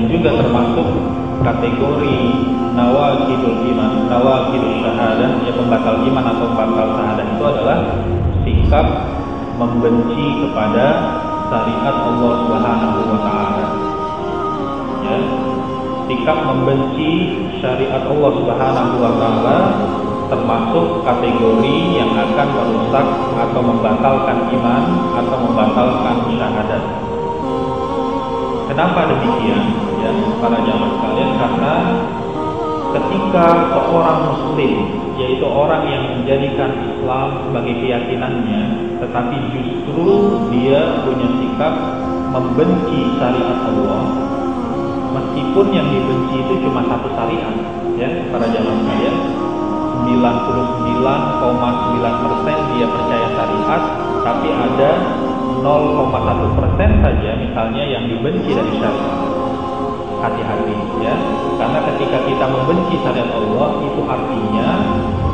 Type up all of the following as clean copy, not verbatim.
yang juga termasuk kategori nawaqidul iman, nawaqidul syahadah, ya pembatal iman atau pembatal syahadah itu adalah sikap membenci kepada syariat Allah Subhanahu wa taala. Ya. Sikap membenci syariat Allah Subhanahu wa taala termasuk kategori yang akan merusak atau membatalkan iman atau membatalkan syahadat. Kenapa demikian? Ya, para jamaah sekalian, karena ketika seorang muslim, yaitu orang yang menjadikan Islam sebagai keyakinannya, tetapi justru dia punya sikap membenci syariat Allah, meskipun yang dibenci itu cuma satu syariat, ya para jamaah sekalian, 99,9% dia percaya syariat, tapi ada 0,1% saja misalnya yang dibenci dari syariat. Hati-hati ya, karena ketika kita membenci syariat Allah, itu artinya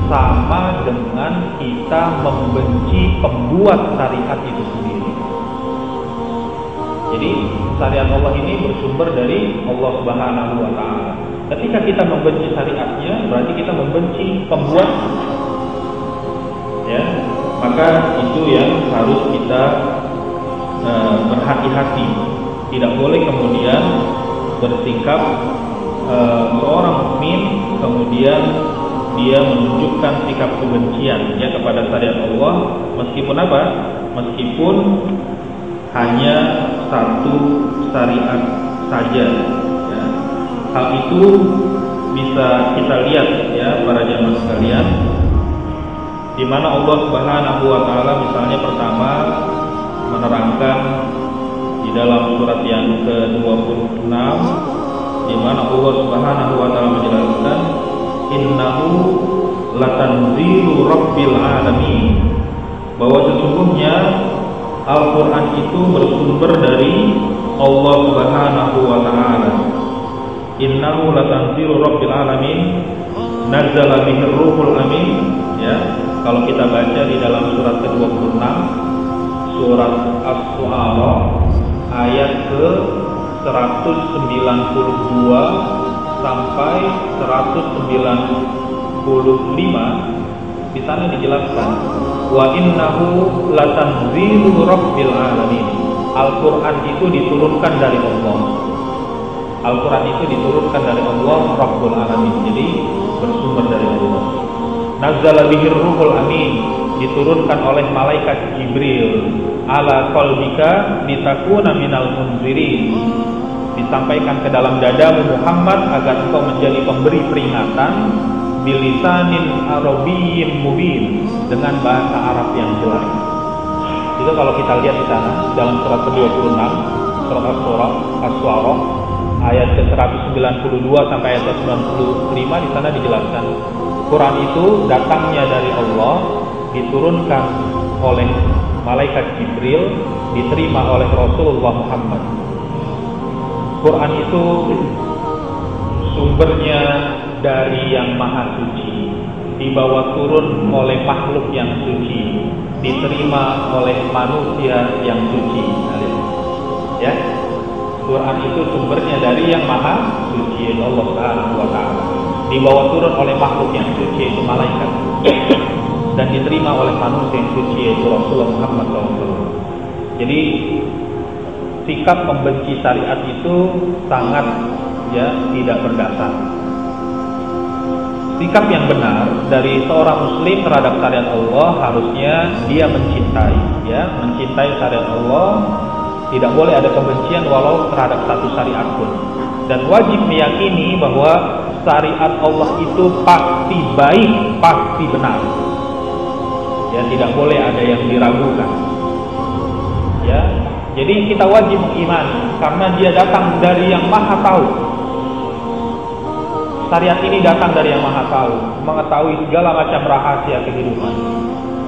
sama dengan kita membenci pembuat syariat itu sendiri. Jadi syariat Allah ini bersumber dari Allah Subhanahu wa taala. Ketika kita membenci syariatnya, berarti kita membenci pembuat. Ya, maka itu yang harus kita berhati-hati. Tidak boleh kemudian bersikap seorang mukmin kemudian dia menunjukkan sikap kebencian ya kepada syariat Allah, meskipun apa? Meskipun hanya satu syariat saja. Ya. Hal itu bisa kita lihat ya para jamaah sekalian, di mana Allah Subhanahu wa taala misalnya pertama menerangkan di dalam surat yang ke-26, di mana Allah Subhanahu wa taala menjelaskan innahu latanzilu rabbil alamin, bahwa sesungguhnya Al-Qur'an itu bersumber dari Allah Subhanahu wa taala. Innahu latanzilu rabbil alamin nazzala bihi ruhul amin, ya. Kalau kita baca di dalam surat ke-26, surat As-Su'ara ayat ke-192 sampai 195, di sana dijelaskan wa innahu latanzilu rabbil alamin. Al-Qur'an itu diturunkan dari Allah. Al-Qur'an itu diturunkan dari Allah Rabbul Alamin. Jadi bersumber dari Allah. Nazzala bihir ruhul amin, diturunkan oleh malaikat Jibril ala qalbika litakuna minal munzirin, disampaikan ke dalam dadamu Muhammad agar engkau menjadi pemberi peringatan bilisanin arabiyyin mubin, dengan bahasa Arab yang jelas. Itu kalau kita lihat di sana dalam surat ke-26, surat As-Su'ara ayat ke-192 sampai ayat ke-95, di sana dijelaskan Quran itu datangnya dari Allah, diturunkan oleh malaikat Jibril, diterima oleh Rasulullah Muhammad. Quran itu sumbernya dari yang maha suci, dibawa turun oleh makhluk yang suci, diterima oleh manusia yang suci. Ya, Quran itu sumbernya dari yang maha suci, Allah Subhanahu wa taala, dibawa turun oleh makhluk yang suci, yaitu malaikat, dan diterima oleh manusia yang suci, yaitu Rasulullah Muhammad SAW. Jadi sikap membenci syariat itu sangat ya tidak berdasar. Sikap yang benar dari seorang muslim terhadap syariat Allah harusnya dia mencintai, ya, mencintai syariat Allah. Tidak boleh ada kebencian walau terhadap satu syariat pun. Dan wajib meyakini bahwa syariat Allah itu pasti baik, pasti benar. Ya, tidak boleh ada yang diragukan. Ya, jadi kita wajib mengimani karena dia datang dari yang maha tahu. Syariat ini datang dari yang maha tahu, mengetahui segala macam rahasia kehidupan.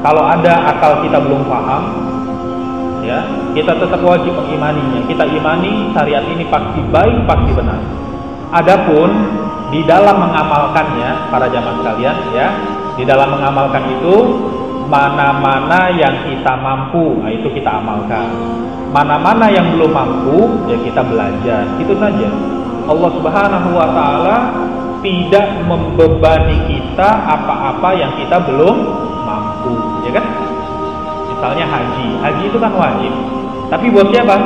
Kalau ada akal kita belum paham, ya, kita tetap wajib mengimaninya. Kita imani syariat ini pasti baik, pasti benar. Adapun di dalam mengamalkannya, para jamaah sekalian, ya, di dalam mengamalkan itu mana-mana yang kita mampu, nah itu kita amalkan. Mana-mana yang belum mampu, ya kita belajar. Itu saja. Allah Subhanahu wa taala tidak membebani kita apa-apa yang kita belum mampu, ya kan? Misalnya haji itu kan wajib. Tapi buat siapa?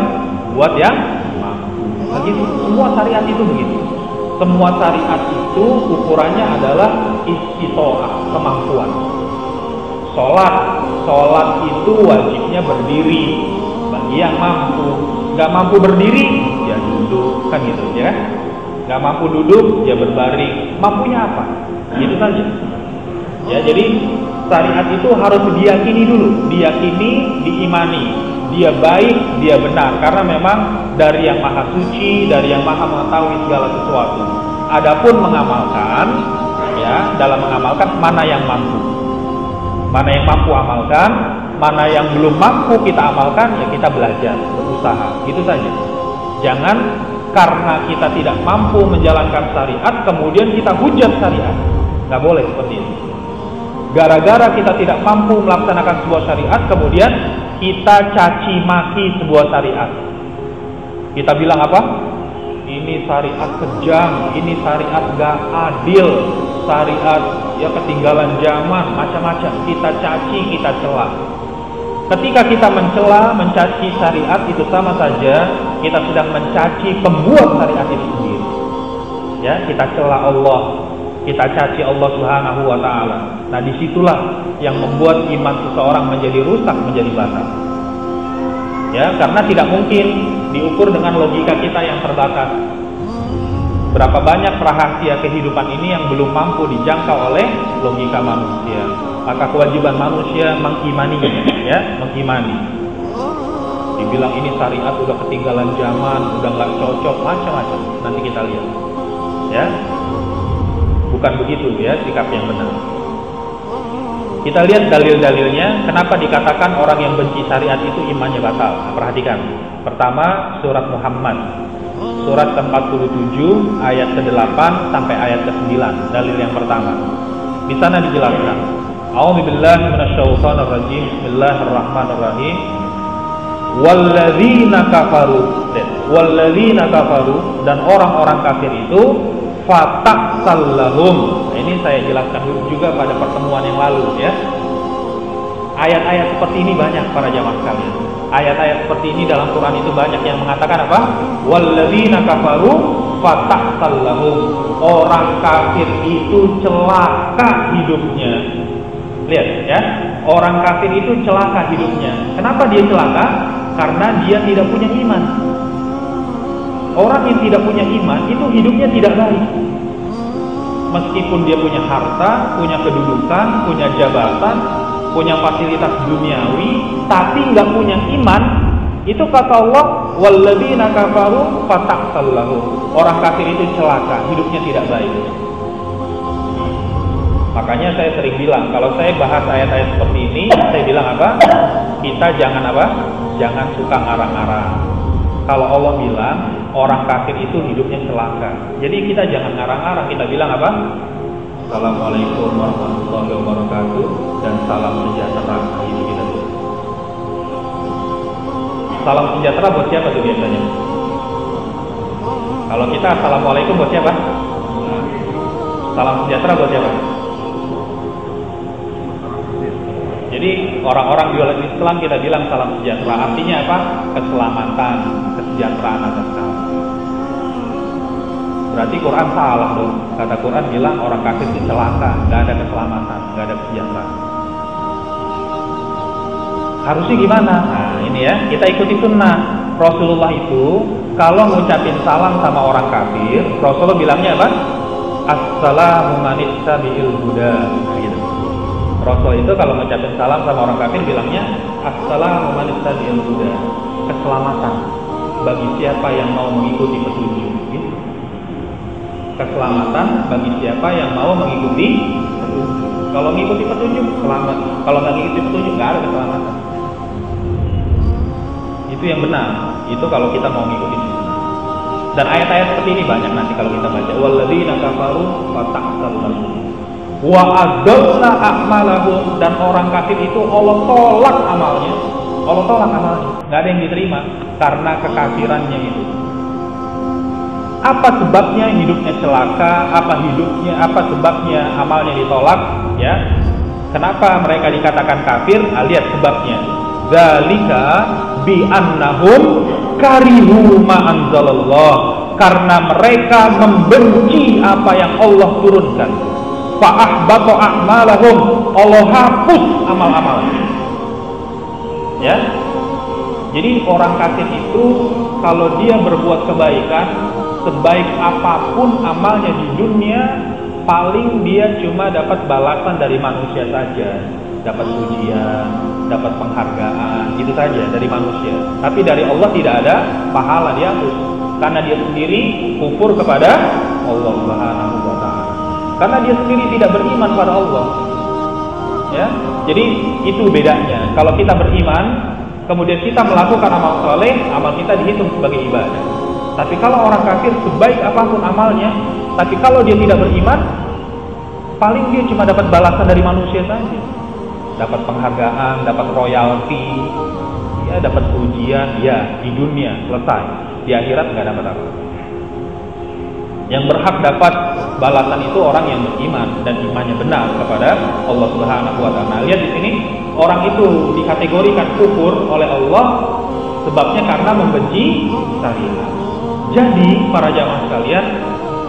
Buat yang mampu. Begitu. Semua syariat itu begitu. Semua syariat itu ukurannya adalah istitoah, kemampuan. Sholat itu wajibnya berdiri bagi yang mampu. Gak mampu berdiri, ya duduk, kan gitu, ya kan? Gak mampu duduk, ya berbaring. Mampunya apa? Gitu saja. Ya, jadi syariat itu harus diyakini dulu, diyakini, diimani. Dia baik, dia benar, karena memang dari yang maha suci, dari yang maha mengetahui segala sesuatu. Adapun mengamalkan, ya, dalam mengamalkan mana yang mampu, mana yang mampu amalkan, mana yang belum mampu kita amalkan, ya kita belajar, berusaha, gitu saja. Jangan karena kita tidak mampu menjalankan syariat, kemudian kita hujat syariat. Nggak boleh seperti itu. Gara-gara kita tidak mampu melaksanakan sebuah syariat, kemudian kita caci maki sebuah syariat. Kita bilang apa? Ini syariat kejam, ini syariat gak adil, syariat ya ketinggalan zaman, macam-macam. Kita caci, kita cela. Ketika kita mencela, mencaci syariat, itu sama saja kita sedang mencaci pembuat syariat itu sendiri. Ya, kita cela Allah, kita caci Allah Subhanahu wa taala. Nah, disitulah yang membuat iman seseorang menjadi rusak, menjadi batal. Ya, karena tidak mungkin diukur dengan logika kita yang terbatas. Berapa banyak rahasia kehidupan ini yang belum mampu dijangkau oleh logika manusia. Maka kewajiban manusia mengimaninya, ya, mengimani. Dibilang ini syariat udah ketinggalan zaman, udah nggak cocok, macam-macam. Nanti kita lihat, ya. Bukan begitu, ya, sikap yang benar. Kita lihat dalil-dalilnya. Kenapa dikatakan orang yang benci syariat itu imannya batal? Nah, perhatikan. Pertama, surat Muhammad, surat ke-47 ayat ke-8 sampai ayat ke-9. Dalil yang pertama. Di sana dijelaskan. A'udzubillahi minasyaitonir rajim. Bismillahirrahmanirrahim. Walladzina kafaru, dan orang-orang kafir itu fatahsallahum. Nah, ini saya jelaskan juga pada pertemuan yang lalu, ya. Ayat-ayat seperti ini banyak para jamaah sekalian. Ayat-ayat seperti ini dalam Quran itu banyak yang mengatakan apa? Walladzina kafaru fatahsallahum. Orang kafir itu celaka hidupnya. Lihat, ya. Orang kafir itu celaka hidupnya. Kenapa dia celaka? Karena dia tidak punya iman. Orang yang tidak punya iman itu hidupnya tidak baik. Meskipun dia punya harta, punya kedudukan, punya jabatan, punya fasilitas duniawi, tapi nggak punya iman, itu kata Allah, walladzina kafaru fatahsallahum. Orang kafir itu celaka, hidupnya tidak baik. Makanya saya sering bilang, kalau saya bahas ayat-ayat seperti ini, saya bilang apa? Kita jangan apa? Jangan suka ngarang-ngarang. Kalau Allah bilang orang kafir itu hidupnya celaka, jadi kita jangan ngarang-ngarang. Kita bilang apa? Assalamualaikum warahmatullahi wabarakatuh dan salam sejahtera. Ini kita tuh. Salam sejahtera buat siapa tuh biasanya? Kalau kita assalamualaikum buat siapa? Salam sejahtera buat siapa? Jadi orang-orang di dalam Islam kita bilang salam sejahtera, artinya apa? Keselamatan, kesejahteraan atas kamu. Berarti Quran salah dong. Kata Quran bilang orang kafir itu celaka, nggak ada keselamatan, nggak ada kesejahteraan. Harusnya gimana? Nah ini ya, kita ikuti sunnah. Rasulullah itu kalau ngucapin salam sama orang kafir, Rasulullah bilangnya apa? Assalamu manittabi'il huda. Nah, gitu. Rasul itu kalau ngucapin salam sama orang kafir bilangnya Assalamu manittabi'il huda. Keselamatan bagi siapa yang mau mengikuti petunjuk. Gitu. Keselamatan bagi siapa yang mau mengikuti petunjuk. Kalau mengikuti petunjuk selamat, kalau nggak mengikuti petunjuk nggak ada keselamatan. Itu yang benar. Itu kalau kita mau mengikuti sunnah. Dan ayat-ayat seperti ini banyak nanti kalau kita baca. Walladzina kafaru fatahsallahum wa adalla a'malahum, dan orang kafir itu Allah tolak amalnya. Allah tolak amalnya, nggak ada yang diterima karena kekafirannya itu. Apa sebabnya hidupnya celaka? Apa sebabnya amalnya ditolak? Ya. Kenapa mereka dikatakan kafir? Lihat sebabnya. Zalika bi annahum karihu ma anzalallah. Karena mereka membenci apa yang Allah turunkan. Fa ahbata a'malahum. Allah hapus amal-amalnya. Ya. Jadi orang kafir itu kalau dia berbuat kebaikan, sebaik apapun amalnya di dunia, paling dia cuma dapat balasan dari manusia saja, dapat pujian, dapat penghargaan, itu saja dari manusia. Tapi dari Allah tidak ada pahala, dihapus, karena dia sendiri kufur kepada Allah Subhanahu wa taala. Karena dia sendiri tidak beriman pada Allah. Ya. Jadi itu bedanya. Kalau kita beriman, kemudian kita melakukan amal soleh, amal kita dihitung sebagai ibadah. Tapi kalau orang kafir, sebaik apapun amalnya, tapi kalau dia tidak beriman, paling dia cuma dapat balasan dari manusia saja. Dapat penghargaan, dapat royalti, ya dapat pujian, ya di dunia selesai. Di akhirat nggak dapat apa. Yang berhak dapat balasan itu orang yang beriman dan imannya benar kepada Allah Subhanahu wa taala. Lihat di sini, orang itu dikategorikan kufur oleh Allah sebabnya karena membenci syariat. Jadi para jamaah sekalian,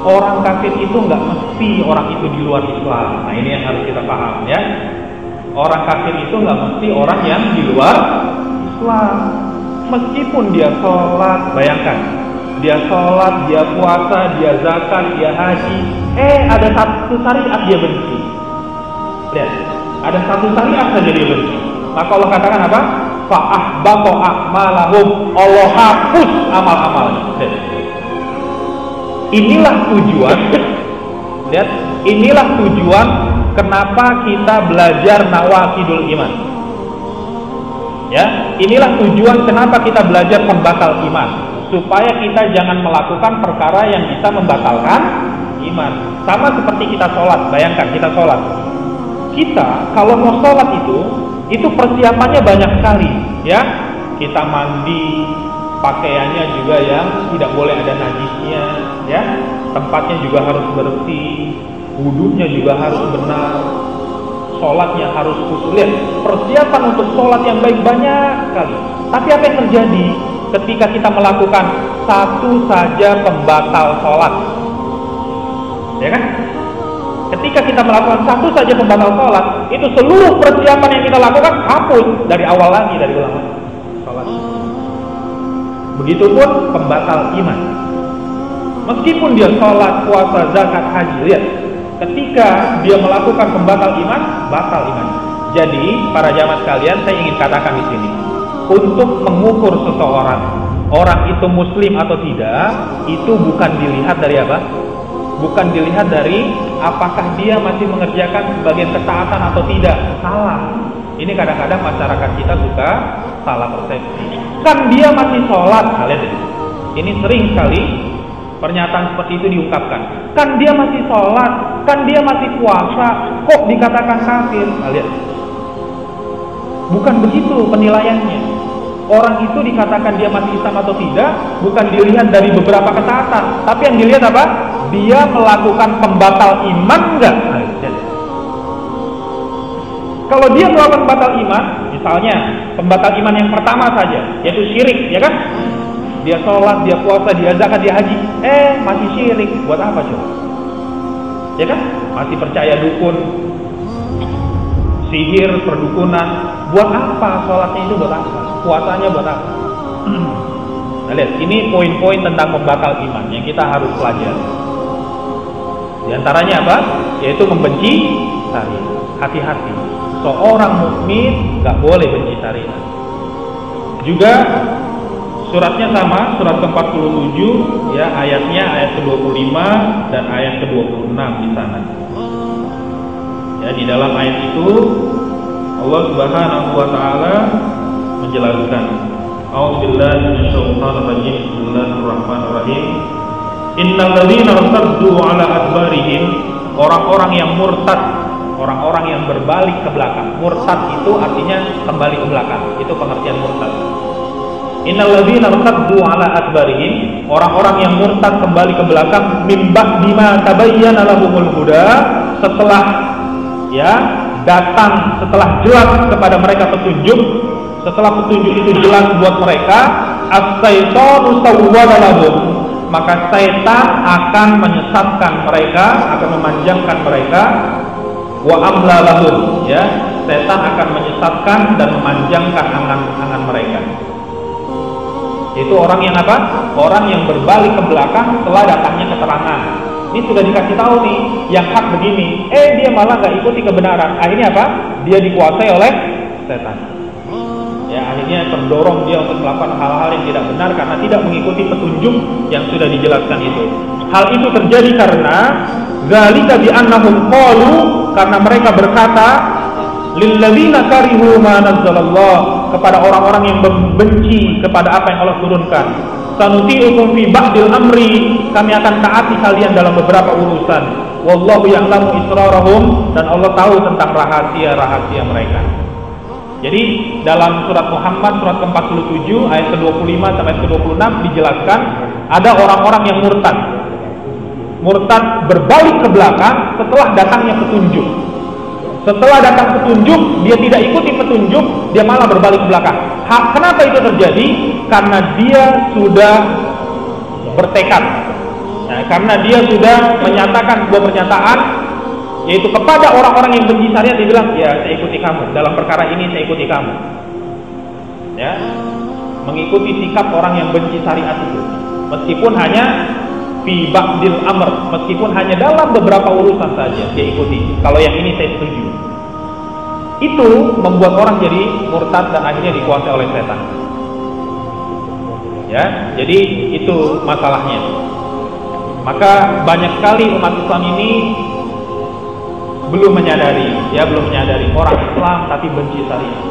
orang kafir itu nggak mesti orang itu di luar Islam. Nah ini yang harus kita paham ya. Orang kafir itu nggak mesti orang yang di luar Islam. Meskipun dia sholat, bayangkan, dia sholat, dia puasa, dia zakat, dia haji, ada satu syariat dia benci. Lihat, ada satu syariat saja dia benci. Maka Allah katakan apa? Fa'ahbaqo a'malahum. Allah hapus amal-amalnya. Inilah tujuan. Lihat, inilah tujuan kenapa kita belajar nawaqidul iman. Ya, inilah tujuan kenapa kita belajar pembatal iman, supaya kita jangan melakukan perkara yang bisa membatalkan iman. Sama seperti kita sholat. Bayangkan kita sholat. Kita kalau mau sholat itu persiapannya banyak sekali, ya. Kita mandi, pakaiannya juga yang tidak boleh ada najisnya, ya. Tempatnya juga harus bersih, wudunya juga harus benar, sholatnya harus khusus. Lihat, persiapan untuk sholat yang baik banyak sekali. Tapi apa yang terjadi ketika kita melakukan satu saja pembatal sholat? Ya kan? Ketika kita melakukan satu saja pembatal sholat, itu seluruh persiapan yang kita lakukan hapus dari awal lagi, dari ulang lagi sholat. Begitupun pembatal iman. Meskipun dia sholat, puasa, zakat, haji, lihat, ketika dia melakukan pembatal iman, batal iman. Jadi para jamaah sekalian, saya ingin katakan di sini, untuk mengukur seseorang, orang itu muslim atau tidak, itu bukan dilihat dari apa? Bukan dilihat dari apakah dia masih mengerjakan sebagian ketaatan atau tidak. Salah. Ini kadang-kadang masyarakat kita suka salah persepsi. Kan dia masih sholat, kalian lihat. Ini sering sekali pernyataan seperti itu diungkapkan. Kan dia masih sholat, kan dia masih puasa, kok dikatakan kafir? Lihat. Bukan begitu penilaiannya. Orang itu dikatakan dia masih Islam atau tidak, bukan dilihat dari beberapa ketaatan, tapi yang dilihat apa? Dia melakukan pembatal iman enggak? Kalau dia melakukan pembatal iman, misalnya pembatal iman yang pertama saja, yaitu syirik, ya kan? Dia sholat, dia puasa, dia zakat, dia haji, masih syirik. Buat apa coba? Ya kan? Masih percaya dukun, sihir, perdukunan. Buat apa sholatnya itu? Buat apa? Puasanya buat apa? Nah lihat, ini poin-poin tentang pembatal iman yang kita harus pelajari. Di antaranya apa? Yaitu membenci syariat. Hati-hati. Seorang mukmin nggak boleh benci syariat. Juga suratnya sama, surat ke-47 ya, ayatnya ayat ke-25 dan ayat ke-26 di sana. Ya, di dalam ayat itu Allah Subhanahu wa taala menjelaskan, A'udzubillahi minasyaitonir rajim. Bismillahirrahmanirrahim. Innal ladzina irtaddu 'ala adbarihim, orang-orang yang murtad, orang-orang yang berbalik ke belakang. Murtad itu artinya kembali ke belakang. Itu pengertian murtad. Innal ladzina irtaddu ala adbarihim, orang-orang yang murtad kembali ke belakang, min ba'di ma tabayyana lahumul huda, setelah datang, setelah jelas kepada mereka petunjuk, setelah petunjuk itu jelas buat mereka, as-syaitanu sawwala lahum, maka setan akan menyesatkan mereka, akan memanjangkan mereka, wa amla lahum, setan akan menyesatkan dan memanjangkan angan-angan mereka. Itu orang yang apa? Orang yang berbalik ke belakang setelah datangnya keterangan. Ini sudah dikasih tahu nih, yang hak begini, dia malah nggak ikuti kebenaran. Akhirnya apa? Dia dikuasai oleh setan. Akhirnya terdorong dia untuk melakukan hal-hal yang tidak benar karena tidak mengikuti petunjuk yang sudah dijelaskan itu. Hal itu terjadi karena zalika bi annahum qalu, karena mereka berkata, lilladzina karihu ma nazzalallah, kepada orang-orang yang membenci kepada apa yang Allah turunkan, sanuti'ukum fi ba'dil amri, kami akan taati kalian dalam beberapa urusan, wallahu ya'lamu israrahum, dan Allah tahu tentang rahasia-rahasia mereka. Jadi dalam surat Muhammad surat ke-47 ayat ke-25 sampai ke-26 dijelaskan ada orang-orang yang murtad berbalik ke belakang setelah datangnya petunjuk. Setelah datang petunjuk, dia tidak ikuti petunjuk, dia malah berbalik ke belakang. Kenapa itu terjadi? Karena dia sudah bertekad. Karena dia sudah menyatakan sebuah pernyataan, yaitu kepada orang-orang yang benci syariat, dia bilang, saya ikuti kamu, dalam perkara ini saya ikuti kamu. Mengikuti sikap orang yang benci syariat itu, meskipun hanya fi ba'dil amr, meskipun hanya dalam beberapa urusan saja dia ikuti. Kalau yang ini saya setuju. Itu membuat orang jadi murtad dan akhirnya dikuasai oleh setan. Jadi itu masalahnya. Maka banyak sekali umat Islam ini belum menyadari orang Islam tapi benci syariat.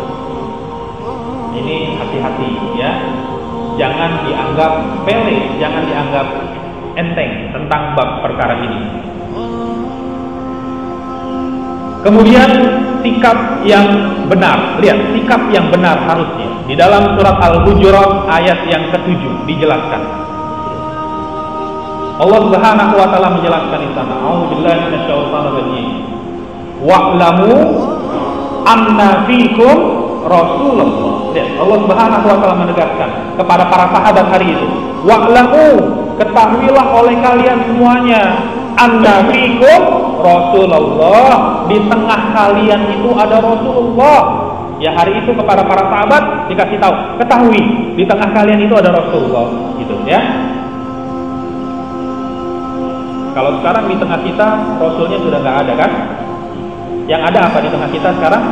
Ini hati-hati jangan dianggap sepele, jangan dianggap enteng tentang bab perkara ini. Kemudian sikap yang benar, lihat sikap yang benar harusnya di dalam surat Al-Hujurat ayat yang ke-7 dijelaskan. Allah Subhanahu wa taala menjelaskan di sana, a'udzubillahi minasyaitonir rajim. Wa'lamu anna fikum Rasulullah. Lihat, Allah Subhanahu wa taala menegaskan kepada para sahabat hari itu, wa'lamu, ketahuilah oleh kalian semuanya, anna fikum Rasulullah, di tengah kalian itu ada Rasulullah. Hari itu kepada para sahabat dikasih tahu, ketahui di tengah kalian itu ada Rasulullah, gitu Kalau sekarang di tengah kita Rasulnya sudah nggak ada kan? Yang ada apa di tengah kita sekarang?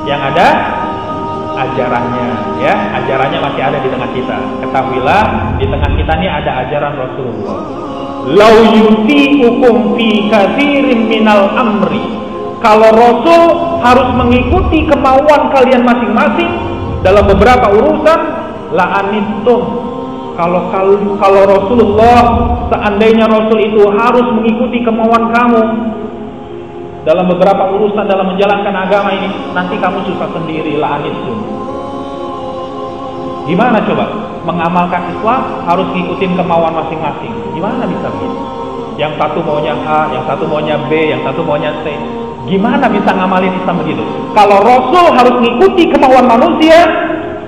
Yang ada ajarannya, ajarannya masih ada di tengah kita. Ketahuilah di tengah kita ini ada ajaran Rasulullah. Lau yuti'ukum fi katsirin minal amri, kalau Rasul harus mengikuti kemauan kalian masing-masing dalam beberapa urusan, la'anittum, kalau Rasulullah, seandainya Rasul itu harus mengikuti kemauan kamu dalam beberapa urusan dalam menjalankan agama ini, nanti kamu susah sendiri, la'anittum. Gimana coba mengamalkan Islam harus ngikutin kemauan masing-masing? Gimana bisa begitu? Yang satu maunya A, yang satu maunya B, yang satu maunya C. Gimana bisa ngamalin Islam begitu? Kalau Rasul harus ngikuti kemauan manusia,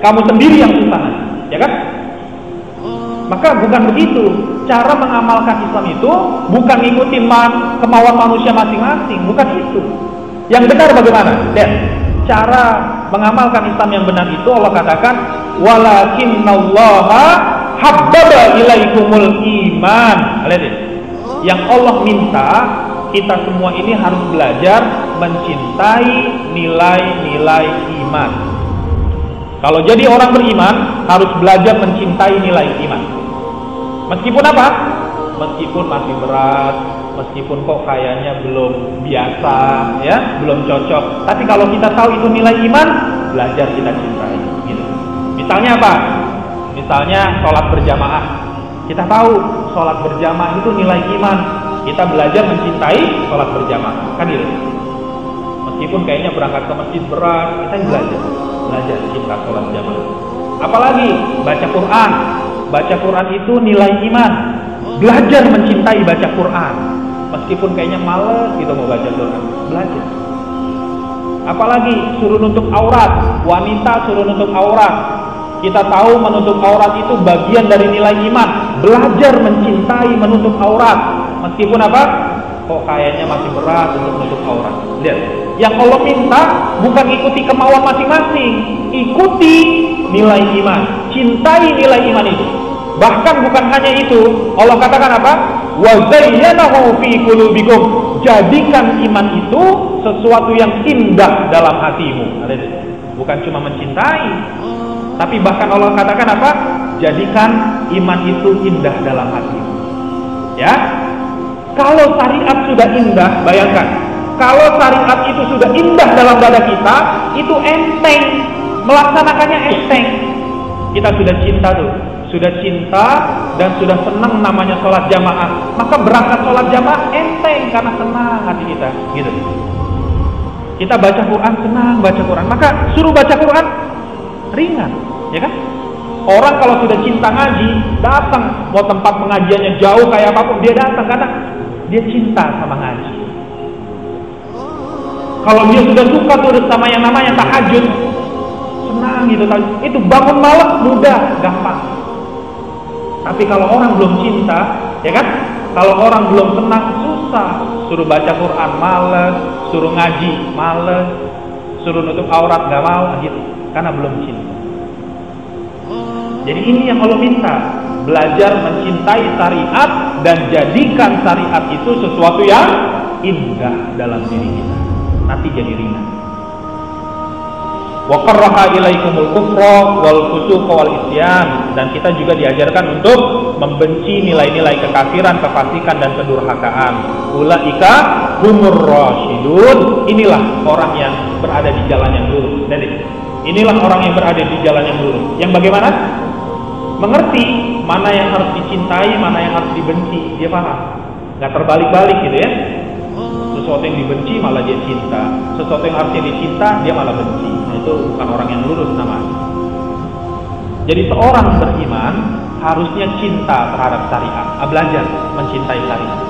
kamu sendiri yang susah, ya kan? Maka bukan begitu. Cara mengamalkan Islam itu bukan ngikutin kemauan manusia masing-masing, bukan itu. Yang benar bagaimana? Dan cara mengamalkan Islam yang benar itu Allah katakan, walakinnallaha habbaba ilaikumul iman. Lihat, yang Allah minta kita semua ini harus belajar mencintai nilai-nilai iman. Kalau jadi orang beriman harus belajar mencintai nilai iman. Meskipun apa? Meskipun masih berat, meskipun kok kayaknya belum biasa, belum cocok. Tapi kalau kita tahu itu nilai iman, belajar kita cintai. Gitu. Misalnya apa? Misalnya sholat berjamaah. Kita tahu sholat berjamaah itu nilai iman. Kita belajar mencintai sholat berjamaah. Kan gitu. Meskipun kayaknya berangkat ke masjid berat, kita belajar cinta sholat jamaah. Apalagi baca Quran. Baca Quran itu nilai iman. Belajar mencintai baca Quran. Meskipun kayaknya males gitu mau baca Quran, belajar. Apalagi suruh nutup aurat. Wanita suruh nutup aurat. Kita tahu menutup aurat itu bagian dari nilai iman. Belajar mencintai menutup aurat. Meskipun apa? Kok kayaknya masih berat untuk menutup aurat. Lihat, yang Allah minta bukan ikuti kemauan masing-masing, ikuti nilai iman, cintai nilai iman itu. Bahkan bukan hanya itu, Allah katakan apa? Wa zayyanahu fi qulubikum. Jadikan iman itu sesuatu yang indah dalam hatimu. Bukan cuma mencintai, tapi bahkan Allah katakan apa? Jadikan iman itu indah dalam hatimu. Ya. Kalau syariat sudah indah, bayangkan. Kalau syariat itu sudah indah dalam dada kita, itu enteng. Melaksanakannya enteng. Kita sudah cinta tuh. Sudah cinta dan sudah senang namanya sholat jamaah. Maka berangkat sholat jamaah enteng karena senang hati kita. Gitu. Kita baca Quran, senang baca Quran. Maka suruh baca Quran, ringan. Ya kan? Orang kalau sudah cinta ngaji, datang. Mau tempat pengajiannya jauh kayak apapun, dia datang karena dia cinta sama ngaji. Kalau dia sudah suka tuh sama yang namanya tahajud, senang gitu. Itu bangun malam mudah, gampang. Tapi kalau orang belum cinta, ya kan? Kalau orang belum senang, susah. Suruh baca Quran males, suruh ngaji males, suruh nutup aurat nggak mau gitu, karena belum cinta. Jadi ini yang Allah minta. Belajar mencintai syariat dan jadikan syariat itu sesuatu yang indah dalam diri kita. Nanti jadi ringan. Wa qarraha ilaikumul kufra wal fusuqa wal isyan, dan kita juga diajarkan untuk membenci nilai-nilai kekafiran, kefasikan dan kedurhakaan. Ulaika humur rasyidun. Inilah orang yang berada di jalan yang lurus. Inilah orang yang berada di jalan yang lurus. Yang bagaimana? Mengerti mana yang harus dicintai, mana yang harus dibenci. Dia paham. Gak terbalik-balik gitu ya. Sesuatu yang dibenci malah dia cinta, sesuatu yang harusnya dicinta dia malah benci. Nah, itu bukan orang yang lurus namanya. Jadi seorang beriman harusnya cinta terhadap syariat, belajar mencintai syariat.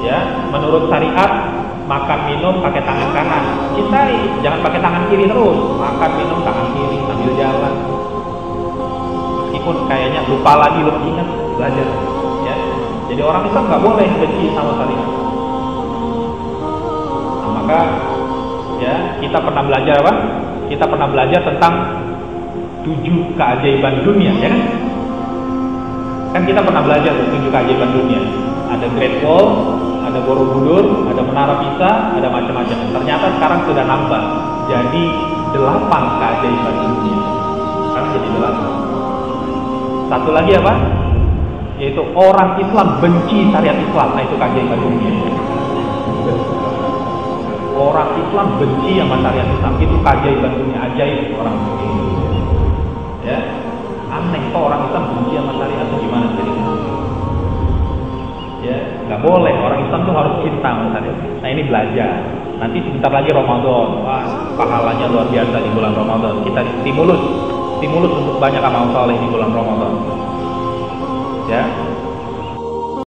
Ya, menurut syariat makan minum pakai tangan kanan, cintai, jangan pakai tangan kiri terus. Makan minum tangan kiri sambil jalan. Meskipun kayaknya lupa lagi, lupa ingat, belajar. Ya. Jadi orang Islam nggak boleh benci sama syariat. Nah, maka ya kita pernah belajar apa? Kita pernah belajar tentang 7 keajaiban dunia, ya kan? Kan kita pernah belajar 7 keajaiban dunia. Ada Great Wall, ada Borobudur, ada Menara Pisa, ada macam-macam. Ternyata sekarang sudah nambah jadi 8 keajaiban dunia. Sekarang jadi 8. Satu lagi apa? Yaitu orang Islam benci syariat Islam. Nah, itu keajaiban dunia. Orang Islam benci sama syariat Islam, itu keajaiban dunia. Ajaib orang begini. Ya, aneh kok orang Islam benci sama syariat itu gimana ceritanya? Ya, nggak boleh. Orang Islam tuh harus cinta sama syariat. Nah, ini belajar. Nanti sebentar lagi Ramadan. Wah, pahalanya luar biasa di bulan Ramadan. Kita stimulus untuk banyak amal saleh di bulan Ramadan. Ya,